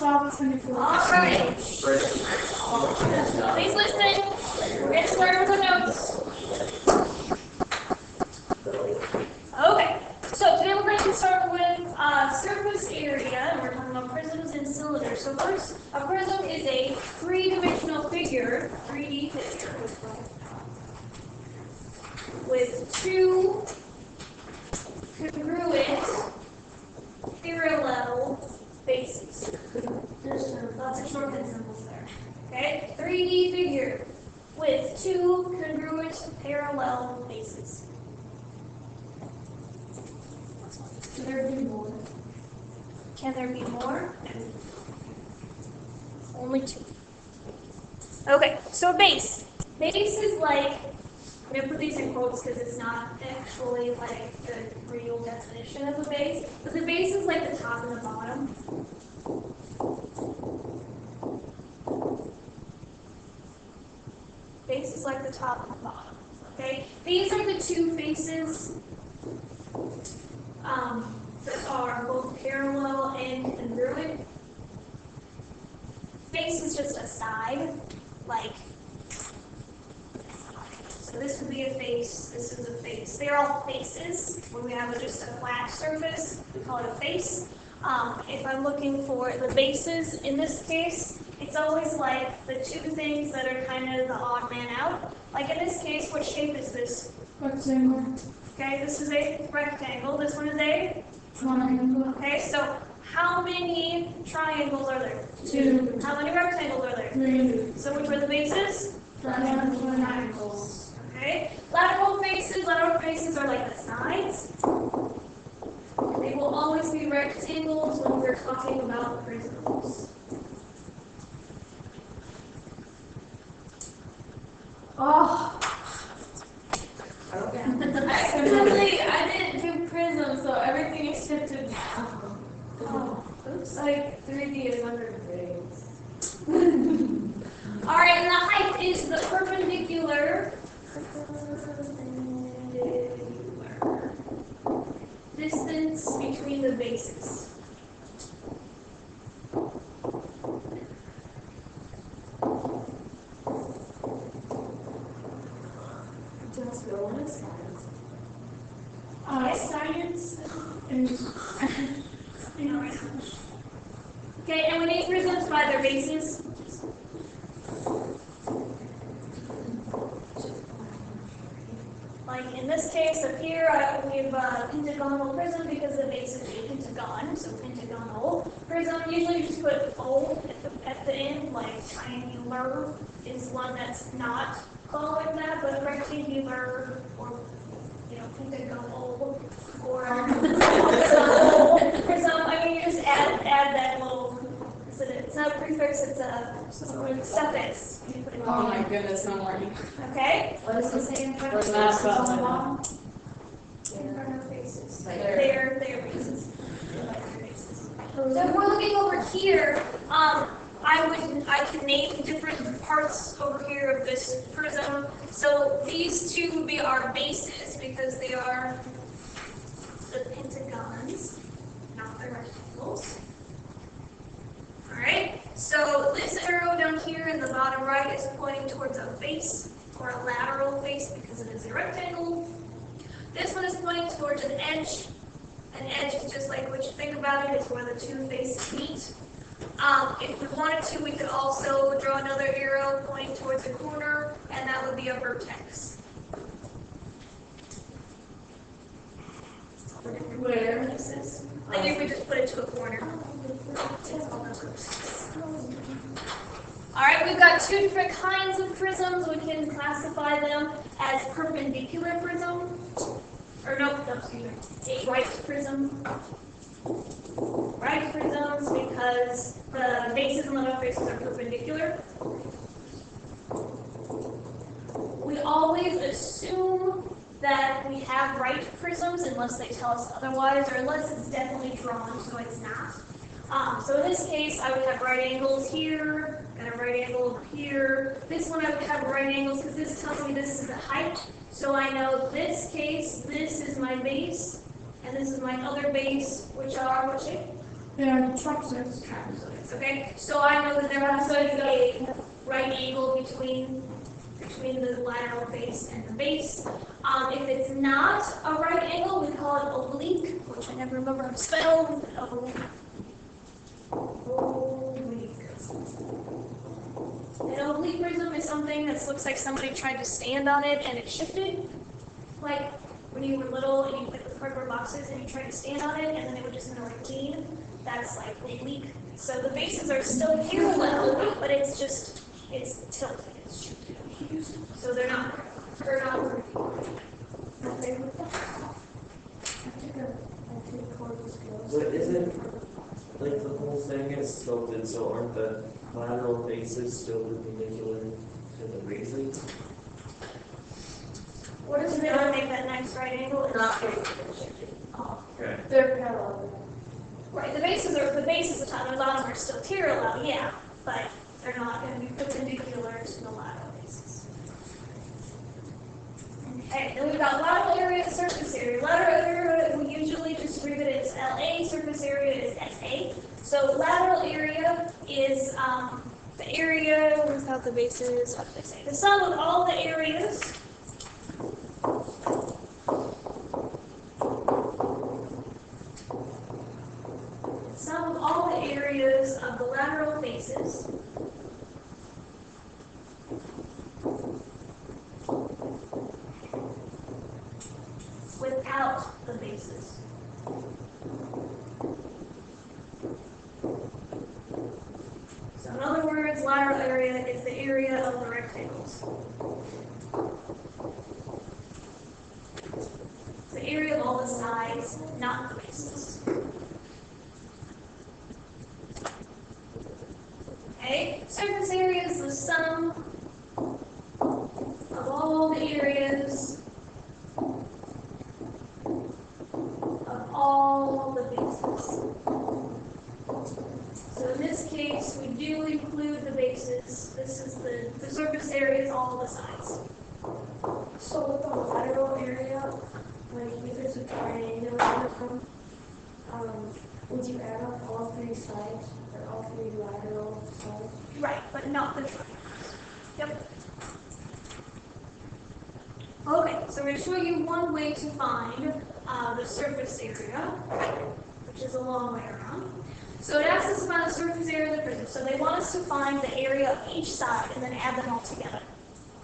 Alright. Please listen. We're getting started with the notes. Okay. So today we're going to start with surface area, and we're talking about prisms and cylinders. So first, a prism is a three-dimensional figure, 3D figure, with two congruent parallel bases. There's lots of shorthand symbols there. Okay? 3D figure with two congruent parallel bases. Can there be more? Can there be more? Only two. Okay, so a base. Base is like, I'm going to put these in quotes because it's not actually like the real definition of a base, but the base is like the top and the bottom. Base is like the top and the bottom. Okay? These are the two faces that are both parallel and congruent. Face is just a side, like, so this would be a face, this is a face. They're all faces. When we have just a flat surface, we call it a face. If I'm looking for the bases, in this case, it's always like the two things that are kind of the odd man out. Like in this case, what shape is this? Rectangle. Okay, this is a rectangle. This one is a Triangle. Okay, so how many triangles are there? 2. How many rectangles are there? 3. So which are the bases? Triangles. Okay. Lateral faces are like the sides. They will always be rectangles when we're talking about prisms. Oh. I didn't do prism, so everything is shifted down. Oh, Looks like 3D is under things. all right, and the height is the perpendicular distance between the bases. Just go on its Science. Is Okay, and we name prisms by their bases. Like in this case up here, we have a pentagonal prism because the base is a pentagon, so pentagonal prism. Usually you just put O at the end, like triangular is one that's not called like that, but rectangular or pentagonal or prism. I mean, you just add that little. It's not a prefix; it's a suffix. You put it Oh my goodness, I'm learning. Okay. What does it say in front Where's of that us? button? Their faces. There. Their faces. So if we're looking over here, I can name different parts over here of this prism. So these two would be our bases because they are the pentagons, not the rectangles. All right. So this arrow down here in the bottom right is pointing towards a face or a lateral face because it is a rectangle. This one is pointing towards an edge. An edge is just like what you think about it. It's where the two faces meet. If we wanted to, we could also draw another arrow pointing towards a corner, and that would be a vertex. where? Like if we just put it to a corner. Alright, we've got two different kinds of prisms. We can classify them as perpendicular prism. Or no, excuse me, a right prism. Right prisms because the bases and the faces are perpendicular. We always assume that we have right prisms unless they tell us otherwise, or unless it's definitely drawn, so it's not. So in this case, I would have right angles here, and a right angle over here. This one I would have right angles because this tells me this is the height. So I know this case, this is my base, and this is my other base, which are what shape? Yeah, trapezoids. trapezoids, okay? So I know that there has to be a right angle between the lateral face and the base. If it's not a right angle, we call it oblique, which I never remember how to spell. Oblique. An oblique prism is something that looks like somebody tried to stand on it and it shifted. Like when you were little and you played with cardboard boxes and you tried to stand on it and then it would just kind of like lean. That's like oblique. So the bases are still parallel, but it's tilted. It's shifted. So they're not Okay. But isn't, like, the whole thing is tilted, so aren't the lateral bases still perpendicular to the bases? What does it make that nice right angle? It's not Okay. They're parallel. right. The bases on the top and bottom are still parallel, yeah, but they're not going to be perpendicular to the lateral bases. Okay, then we've got lateral area, surface area. Lateral area, we usually distribute it as LA, surface area is SA. So lateral area is the area without the bases, what did they say? The sum of all the areas of the lateral faces without the bases. So in other words, lateral area is the area of the rectangles. It's the area of all the sides, not the bases. Okay, surface area is the sum of all the areas of all the bases. So in this case, we do include the bases. This is the surface area is all the sides. So with the lateral area, like if there's a triangle, would you add up all three sides or all three lateral sides? Right, but not the triangles. Yep. Okay, so we're going to show you one way to find the surface area, which is a long way around. So it asks us to find the surface area of the prism. So they want us to find the area of each side and then add them all together.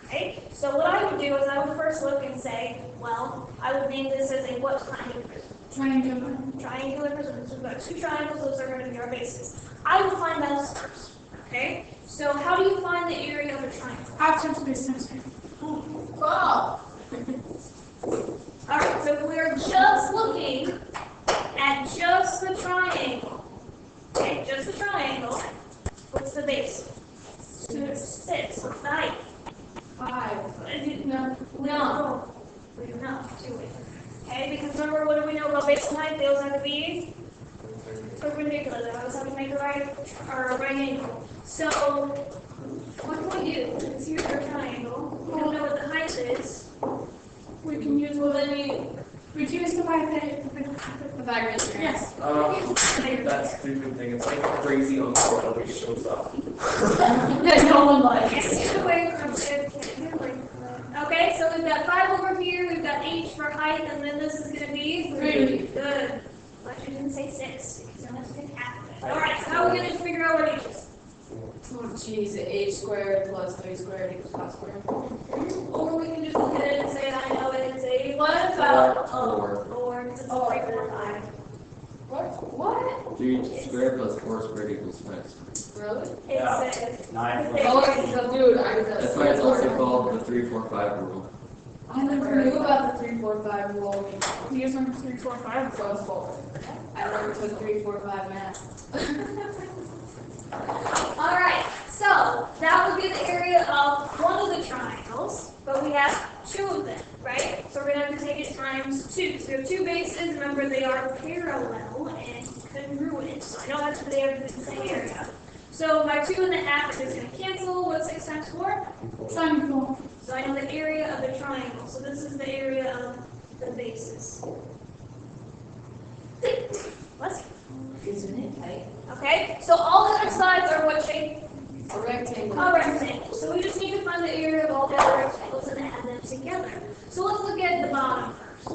Okay? So what I would do is I would first look and say, well, I would name this as a what kind of prism? Triangular. Triangular prism. So we've got two triangles, those are going to be our bases. I will find those first. Okay? So how do you find the area of a triangle? Option space times. Wow. Alright, so we're just looking at just the triangle. Okay, just the triangle. What's the base? 6. What's the height? 5. No. We don't know. 2. Okay, because remember, what do we know about base and height? They always have to be perpendicular. They always have to make a right angle. So, what can we do? It's here for a triangle. We don't know what the height is. We can use Well, then we can use the Pythagorean theorem. yes. That stupid thing, it's like crazy on the always shows up. That no one likes. Yes, get away from it. Okay, so we've got 5 over here, we've got h for height, and then this is going to be 3. Good. But you didn't say 6, because you don't have to take half of it. Alright, so how are we going to figure out what h is? Oh jeez, h squared plus 3 squared equals 5 squared. Or we can just look at it and say, I know it is a, what about 4? 4, because it's 3, 4, 5. What? 3 squared plus 4 squared equals 5. Really? It Yeah. says, 9 It's Oh, so dude, That's why it's also called the 3-4-5 rule. I never knew about the 3, 4, 5 rule. Use them 3, 4, 5. So it's full. I never took 3, 4, 5 math. alright, so that would be the area of one of the triangles, but we have 2 of them, right? So we're going to have to take it times 2. So we have 2 bases, remember they are parallel and congruent, so I don't have to put the same area. So my 2.5 is going to cancel. What's 6 times 4? 24. So I know the area of the triangle. So this is the area of the bases. Let's Isn't it tight? Okay, so all the other sides are what shape? A rectangle. A rectangle. So we just need to find the area of all the other rectangles and add them together. So let's look at the bottom first.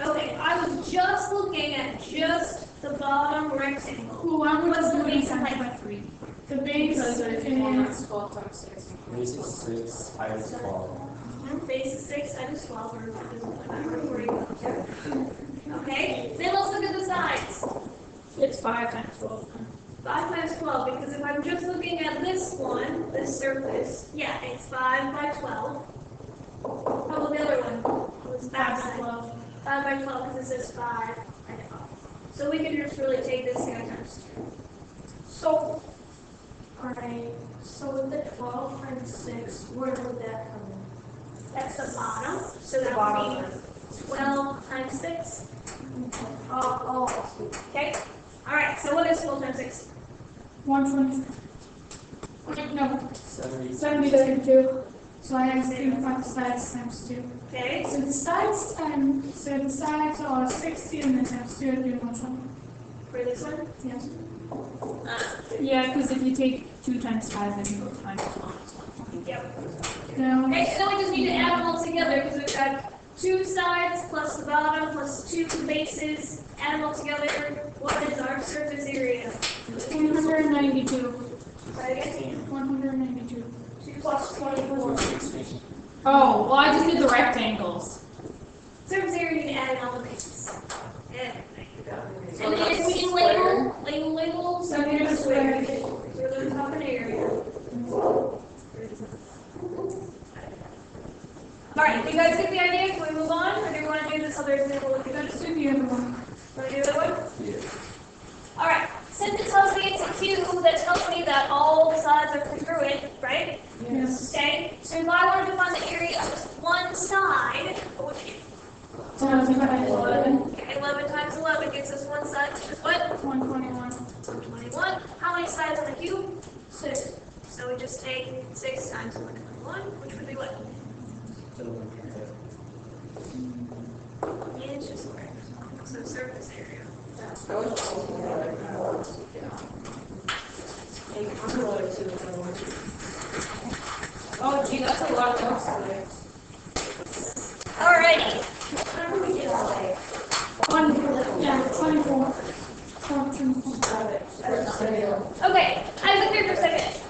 Okay, I was just looking at just the bottom rectangle. Well, I'm What's the going to base times height? by 3. The base Because is it's 12 times 6. Base is 6 times 12. Base is 6 times 12, or okay, then let's look at the sides. it's 5 times 12. 5 times 12, because if I'm just looking at this one, this surface, yeah, it's 5 by 12. How about the other one? It's 5 by backside. 12. 5 by 12, because it says 5 by 12. So we can just really take this guy times 2. So, alright, so with the 12 times 6, where would that come in? That's the bottom, so that would be 12 times 6. Oh, Okay? Alright, so what is 12 times 6? 120. No, 70. 72. So I have 3 sides times 2. Okay? So the sides are 60 and then times 2 would be 120. For this one? Yes. Yeah, because if you take 2 times 5, then you go times 12. Yep. No. Okay, so then we just need to add them all together because we've got 2 sides plus the bottom plus 2 bases. Add them all together. What is our surface area? 192. Try again. 192. 2 plus 24. Oh, well, I just did the rectangles. Surface area, you can add in all the bases. Everything. So And then that's we can square. label So some here's of the square. squares. So we're going to top an area. Alright, you guys get the idea? Can we move on? Or do you want to do this other example with you? Let's do the other one. Want to do that one? Yeah. Alright, since it tells me it's a cube, that tells me that all sides are congruent, right? Yes. Okay, so if I wanted to find the area of just one side, what would you do? So 11. Okay, 11 times 11 gives us one side, which is what? 121. 121. How many sides on the cube? 6. So we just take 6 times 121, which would be what? Inches squared. So surface area. Oh, gee, that's a lot of square. Alrighty. 24. Okay, I have a theory for a second.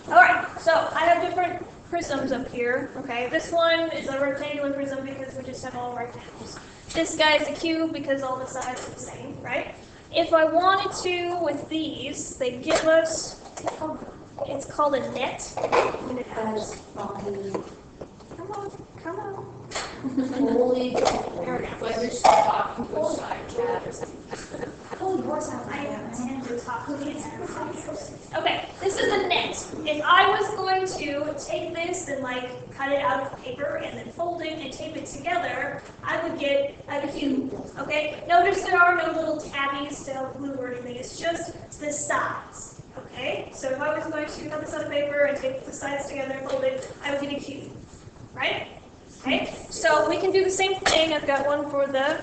Alright, so I have different prisms up here. Okay, this one is a rectangular prism because we just have all rectangles. This guy is a cube because all the sides are the same, right? If I wanted to with these, they give us, it's called a net. And it has, come on. Holy, whether she's talking to a side cat or something. Holy horse, I tend to talk. Okay, this is a net. If I was going to take this and like cut it out of paper and then fold it and tape it together, I would get a cube. Okay, notice there are no little tabbies to help glue or anything. It's just the sides. Okay, so if I was going to cut this out of paper and tape the sides together and fold it, I would get a cube. Right? Okay, so we can do the same thing. I've got one for the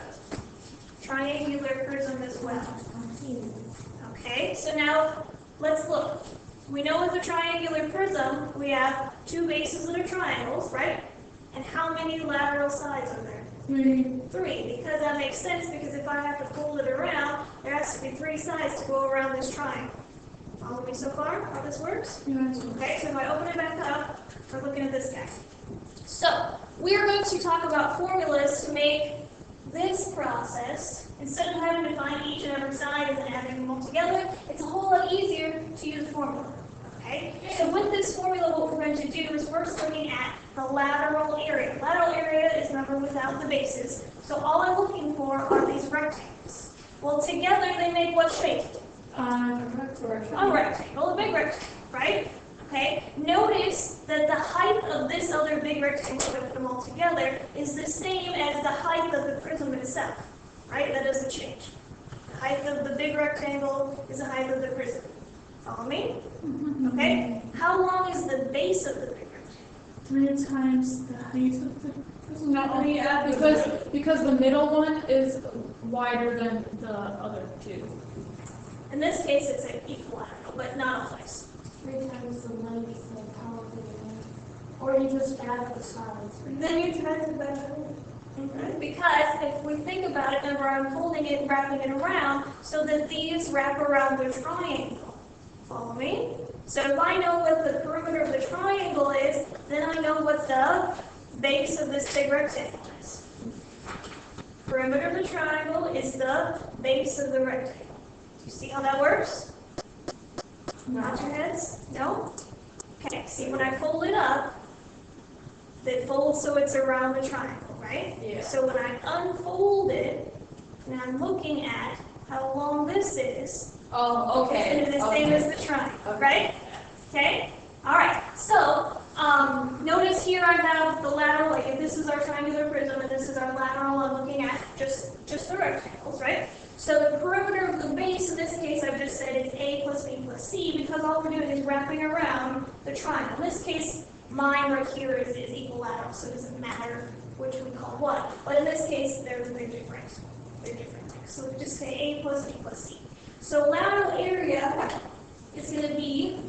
triangular prism as well. Okay, so now let's look. We know with a triangular prism, we have 2 bases that are triangles, right? And how many lateral sides are there? 3. 3, because that makes sense, because if I have to fold it around, there has to be 3 sides to go around this triangle. Follow me so far, how this works? Yes. Okay, so if I open it back up, we're looking at this guy. So, we are going to talk about formulas to make this process, instead of having to find each and every side and then adding them all together, it's a whole lot easier to use a formula. Okay? So with this formula, what we're going to do is first looking at the lateral area. Lateral area is, remember, without the bases. So all I'm looking for are these rectangles. Well, together they make what shape? A rectangle, a big rectangle, right? Okay, notice that the height of this other big rectangle, with them all together, is the same as the height of the prism itself, right? That doesn't change. The height of the big rectangle is the height of the prism. Follow me? Okay, how long is the base of the big rectangle? 3 times the height of the No, yeah, because the middle one is wider than the other two. In this case, it's an equilateral, but not always. 3 times the length of how big it is. Or you just add the sides. Then you divide it by because if we think about it, remember I'm folding it and wrapping it around so that these wrap around the triangle. Follow me? So if I know what the perimeter of the triangle is, then I know what the base of this big rectangle is. Perimeter of the triangle is the base of the rectangle. Do you see how that works? Nod your heads? No? Okay, see when I fold it up, it folds so it's around the triangle, right? Yeah. So when I unfold it, and I'm looking at how long this is, Oh, okay. it's the same as the triangle, Okay. right? Okay? All right. So notice here I have the lateral, like if this is our triangular prism and this is our lateral, I'm looking at just the rectangles, right? So the perimeter of the base in this case, I've just said it's A plus B plus C because all we're doing is wrapping around the triangle. In this case, mine right here is equilateral, so it doesn't matter which we call what. But in this case, they're different. They're different. So we just say A plus B plus C. So lateral area is going to be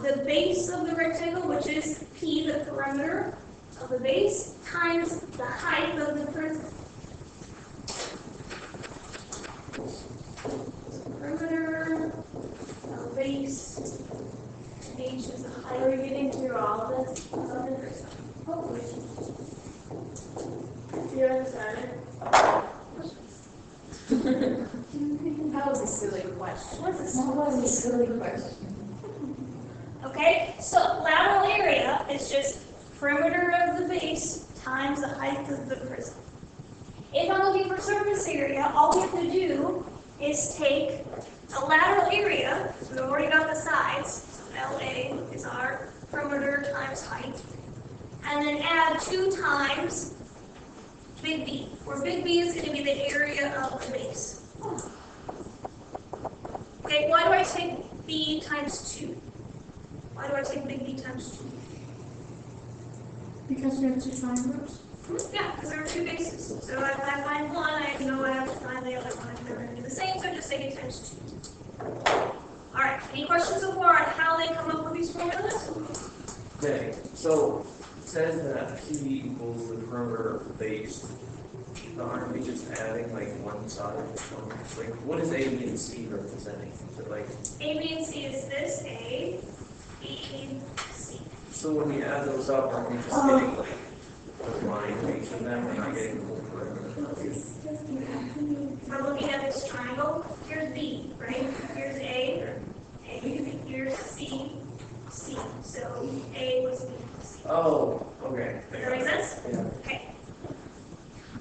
the base of the rectangle, which is P, the perimeter of the base, times the height of the prism. Perimeter of the base, H is the height. Are we getting through all of this? Of the prism. Hopefully. Do you understand it? That was a silly question. What's this? That was a silly question. Okay, so lateral area is just perimeter of the base times the height of the prism. If I'm looking for surface area, all we have to do is take a lateral area, so we've already got the sides, so LA is our perimeter times height, and then add 2 times big B, where big B is going to be the area of the base. Okay, why do I take B times 2? Why do I take big B times 2? Because we have two triangles. Yeah, because there are 2 bases. So if I find one, I know I have to find the other one. If they're going to be the same, so I just take it times 2. All right, any questions so far on how they come up with these formulas? Okay, so it says that P equals the perimeter of the base. Aren't we just adding like one side? Like, what is A, B, and C representing? Is it like, A, B, and C is this, A, B, C. so when we add those up, aren't we just getting like the line of each of them? We're not getting the whole perimeter. If I'm looking at this triangle, here's B, right? Here's A, here's C, C. So A was B plus C. Oh, okay. Does that make sense? Yeah. Okay.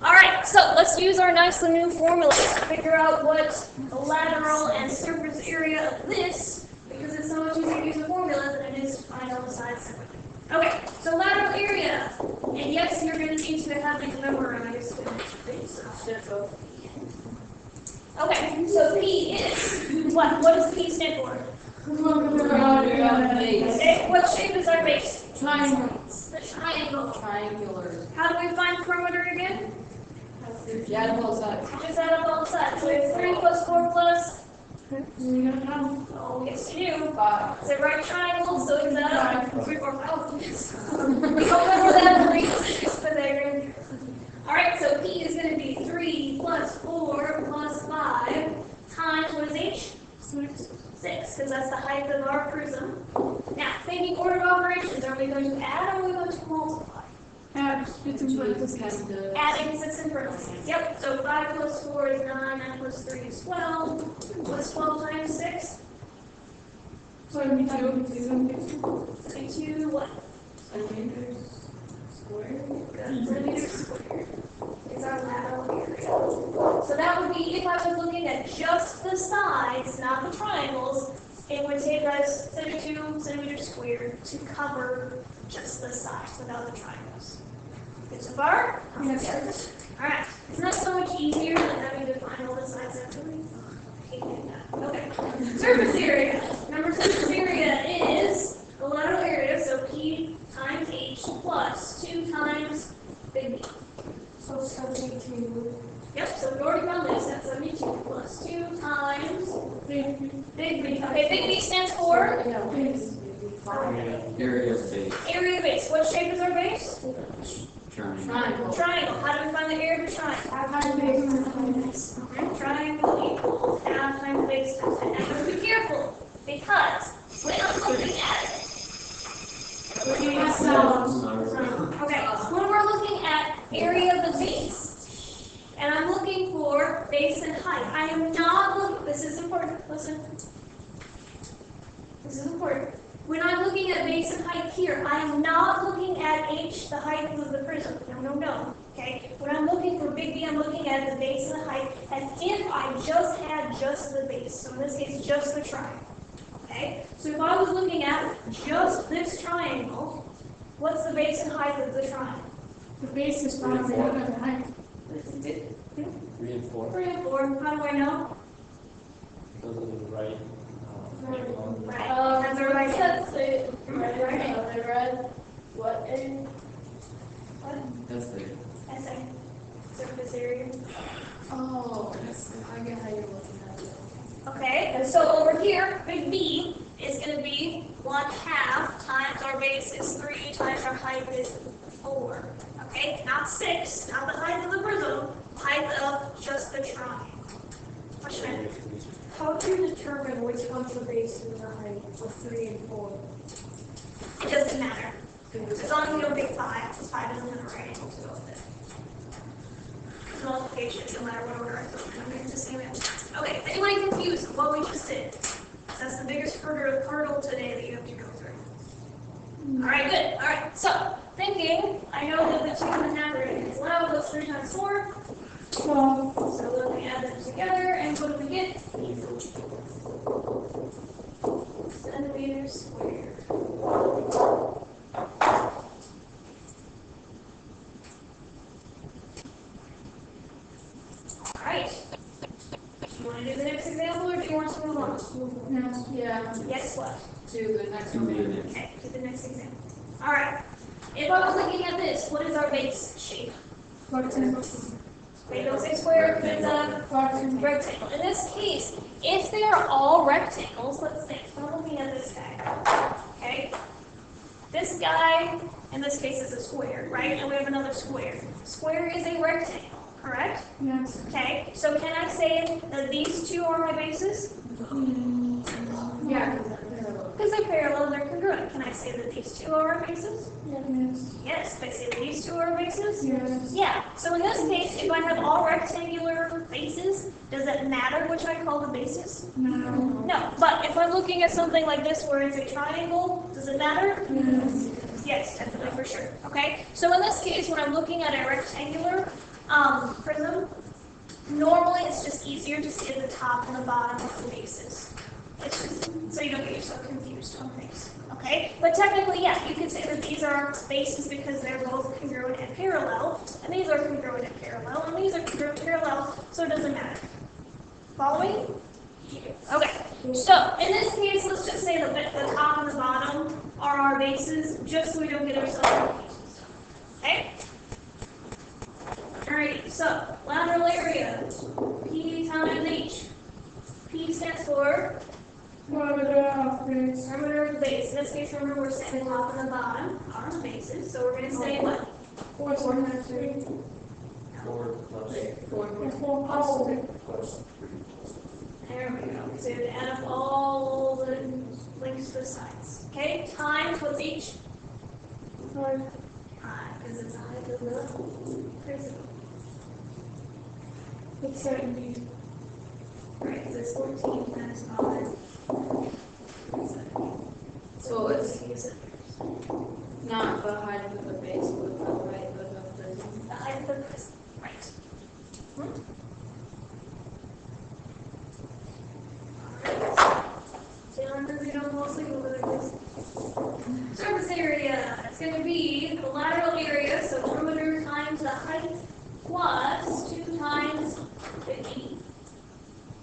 All right, so let's use our nice new formulas to figure out what the lateral and surface area of this, because it's so much easier to use the formula than it is to find all the sides separately. Okay, so lateral area, and yes, you're going to need to have these memorized. Okay, so P is what? What does P stand for? Okay, what shape is our base? Triangle. The triangle. Triangular. How do we find perimeter again? Yeah, both sides. Just add up both sides. So we have 3 plus 4 plus. You gotta count. Oh, yes, you do. 5. It's a right triangle, so it's that 3, 4, 5. Oh, yes. Don't remember that 3, but there. All right, so P is going to be 3 plus 4 plus 5 times what is H? 6, because that's the height of our prism. Now, thinking order of operations, are we going to add or are we going to multiply? Add, it's in parentheses. Adding 6 in parentheses. Yep, so 5 plus 4 is 9, 9 plus 3 is 12. What's 12 times 6? 72. 22, what? Centimeters squared. Centimeters squared is our lateral area. So that would be, if I was looking at just the sides, not the triangles, it would take us 32 centimeters squared to cover just the sides without the triangles. Good so far? Yes. All right. Isn't that so much easier than having to find all the sides separately? I hate doing that. Okay. Surface area. Remember, surface area is the lateral area, so P times H plus 2 times big Big B. Okay, big B stands for Area of base. area of base. What shape is our base? Triangle. Triangle. How do we find the area of a triangle? Triangle equals half times base times height. Now, be careful, because when I'm looking at it, okay, when we're looking at area of the base, and I'm looking for base and height, I am not looking, this is important, listen. This is important. When I'm looking at base and height here, I am not looking at h, the height of the prism. No. Okay? When I'm looking for big B, I'm looking at the base and the height as if I just had just the base. So in this case, just the triangle. Okay? So if I was looking at just this triangle, what's the base and height of the triangle? The base is 5, the height. 3 and 4. 3 and 4. How do I know? Because of the right. Right. That's our right hand. I read what in That's the. SA. Surface area. oh I get how you're looking at it. Okay, so over here, big B is going to be 1/2 times our base is 3 times our height is 4. Okay, not 6, not the height of the prism, height of just the triangle. Question? How do you determine which one's the base and the height of 3 and 4? It doesn't matter. As long as you don't get 5, because 5 doesn't have a right angle to go with it. Multiplication, no matter what order I put them in, it's the same answer. Okay, is anyone confused with what we just did? That's the biggest hurdle today that you have to go through. Alright, good. Alright, so, thinking, I know that the 2 and a half are is loud, what's 3 times 4? 12. So let me add them together, and what do we get? Centimeters squared. Alright. Do you want to do the next example, or do you want to move on? Yeah, Yes, what? to the next To one. be in it. Okay, to the next example. Alright. If I was looking at this, what is our base shape? Rectangle. Wait, don't say square, it's a rectangle. In this case, if they are all rectangles, let's think, I'm looking at this guy, okay? This guy, in this case, is a square, right? And we have another square. Square is a rectangle, correct? Yes. Okay, so can I say that these two are my bases? Yeah. Because they're parallel, they're congruent. Can I say that these two are our bases? Yes. Yes. Can I say that these two are our bases? Yes. Yeah, so in this case, if I have all rectangular bases, does it matter which I call the bases? No. No, but if I'm looking at something like this where it's a triangle, does it matter? Yes. Yes, definitely, for sure. Okay, so in this case, when I'm looking at a rectangular prism, normally it's just easier to see the top and the bottom of the bases. It's just so you don't get yourself confused on things. Okay, but technically, yeah, you could say that these are bases because they're both congruent and parallel, and these are congruent and parallel, and these are congruent and parallel, so it doesn't matter. Following? Okay, so in this case, let's just say that the top and the bottom are our bases, just so we don't get ourselves confused. Okay? Alright, so lateral area, P times H. P stands for perimeter of the base. In this case, remember we're saying the top and the bottom are the bases, so we're going to say what? 4 plus 8. 4 plus 3. There we go. So you have to add up all the links to the sides. Okay, times what's each? 5, because it's the height of the prism. It's 70. Right, because it's 14 times 5. So it's not the height of the base, but the height of the prism. The height of the prism. Right. You don't fall asleep over this. Surface area. It's going to be the lateral area, so perimeter times the height plus 2 times 50.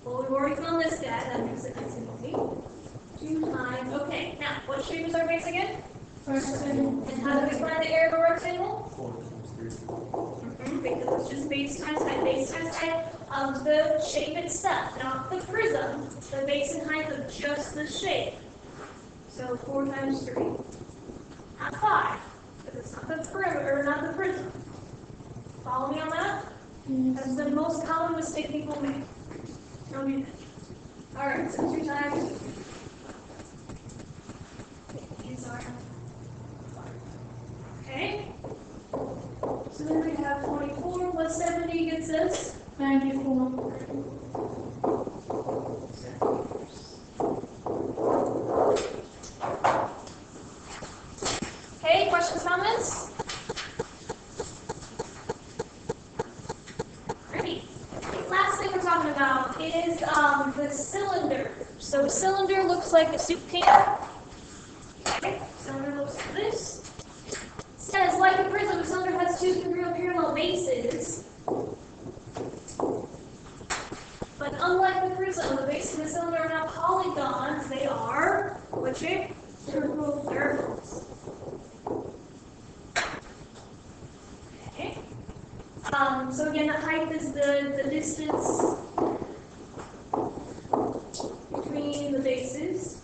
Well, we've already found this guy. That makes it nice and easy. 2 times. Okay, now, what shape is our base again? Rectangle. And how do we find the area of a rectangle? 4 times 3. Because it's just base times height. Base times height. of the shape itself, not the prism, the base and height of just the shape. So 4 times 3. Not 5, because it's not the perimeter, not the prism. Follow me on that? That's the most common mistake people make. Don't do that. Alright, so 2 times. These are. Okay. So then we have 24 plus 70 gets us 94. Okay, questions, comments? Great. Last thing we're talking about is the cylinder. So cylinder looks like a soup can. Okay, cylinder looks like this. Says like a prism, the cylinder has 2 congruent parallel bases. But unlike the prism, the base of the cylinder are not polygons, they are what shape? Circles. Okay. So again, the height is the distance between the bases.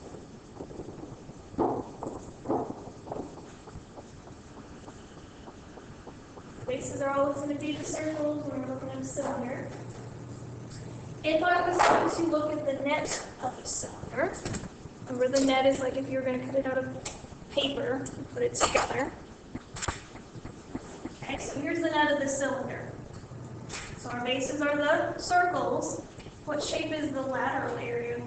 Bases are always going to be the circles when we're looking at a cylinder. If I was going to look at the net of a cylinder, remember the net is like if you're going to cut it out of paper and put it together. Okay, so here's the net of the cylinder. So our bases are the circles. What shape is the lateral area?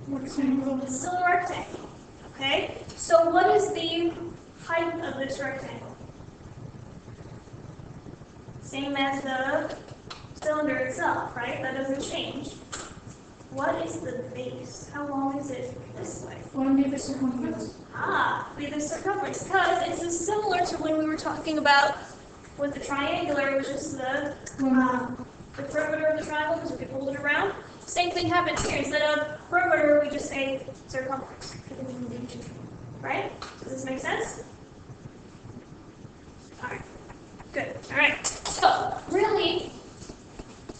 Rectangle. It's still a rectangle. Okay, so what is the height of this rectangle? Same as the cylinder itself, right? That doesn't change. What is the base? How long is it this way? What would be the circumference? Be the circumference, because it's similar to when we were talking about with the triangular, it was just the perimeter of the triangle, because we could hold it around. Same thing happens here. Instead of perimeter, we just say circumference. Right? Does this make sense? Alright. Good. Alright. So, really,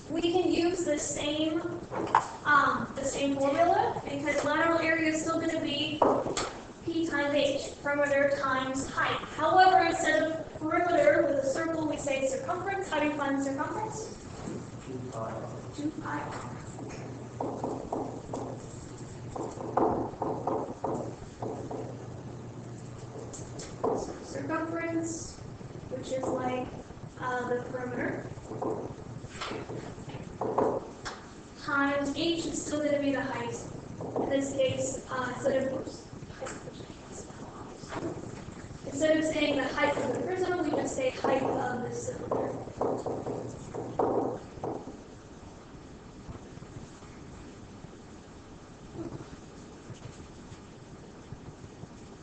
we can use the same formula, because lateral area is still going to be P times H, perimeter times height. However, instead of perimeter with a circle, we say circumference. How do you find circumference? 2 pi. 2 pi. Circumference, which is like the perimeter, times H is still going to be the height. In this case, instead of saying the height of the prism, we just say height of the cylinder.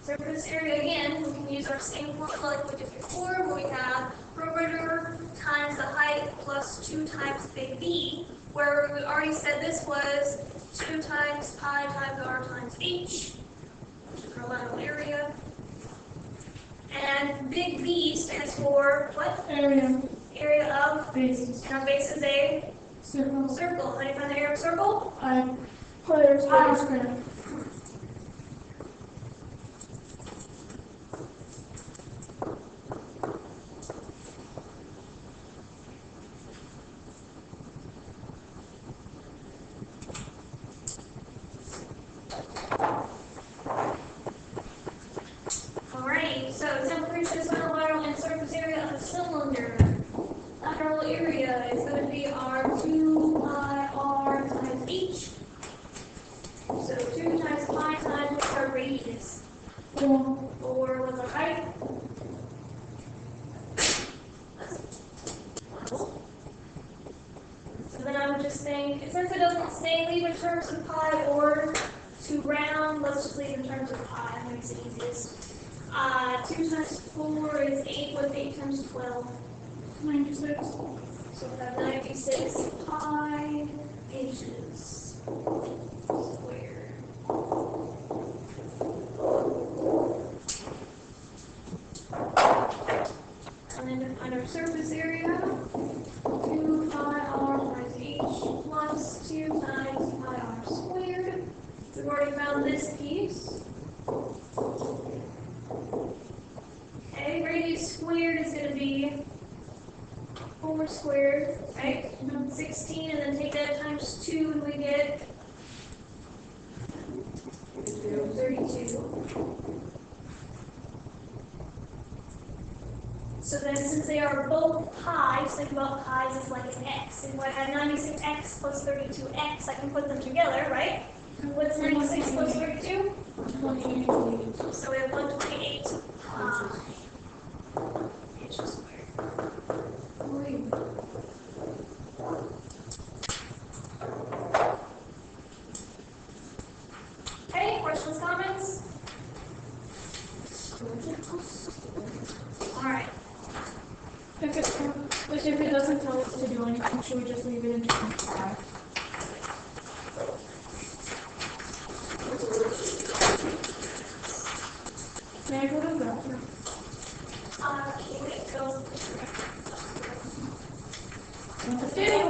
Surface area again, we can use our same formula like we did before, where we have perimeter times the height plus 2 times big B, where we already said this was 2 times pi times r times h, which is our lateral area. And big B stands for what? Area. Area of? Bases. And our base is a Circle. circle. How do you find the area of a circle? Pi squared. Alright, so temperature, center lateral, and surface area of a cylinder. Lateral area is going to be our 2 pi r times h. So 2 times pi times what's our radius? 4 was our height. So then I would just think, since it doesn't say leave in terms of pi or to round, let's just leave in terms of pi. That makes it easiest. 2 times 4 is 8. What's 8 times 12? 96. So we have 96 pi inches squared. And then to find our surface area, 2 pi r times h. already found this piece. Okay, radius squared is gonna be 4 squared, right? 16, and then take that times 2, and we get 32. So then since they are both pi, just think about pi as like an x. And when I have 96x plus 32x, I can put them together, right? And what's 96 plus 32? 28. So we have 128 pi inches squared. Okay, questions, comments? All right. If it doesn't tell us to do anything, should we just leave it in 25? May I go to the bathroom? Wait, go. Danny,